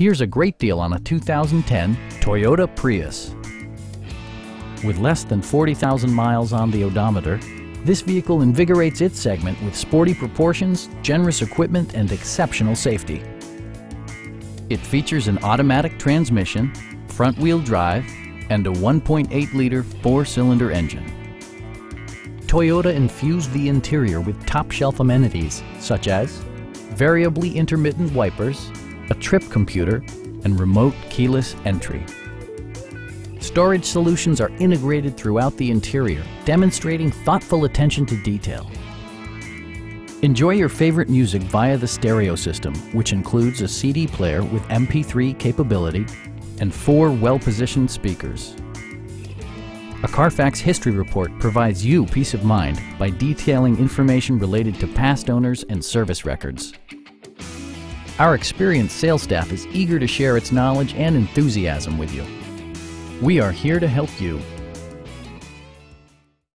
Here's a great deal on a 2010 Toyota Prius. With less than 40,000 miles on the odometer, this vehicle invigorates its segment with sporty proportions, generous equipment, and exceptional safety. It features an automatic transmission, front-wheel drive, and a 1.8-liter four-cylinder engine. Toyota infused the interior with top-shelf amenities such as variably intermittent wipers, a trip computer, and remote keyless entry. Storage solutions are integrated throughout the interior, demonstrating thoughtful attention to detail. Enjoy your favorite music via the stereo system, which includes a CD player with MP3 capability and 4 well-positioned speakers. A Carfax history report provides you peace of mind by detailing information related to past owners and service records. Our experienced sales staff is eager to share its knowledge and enthusiasm with you. We are here to help you.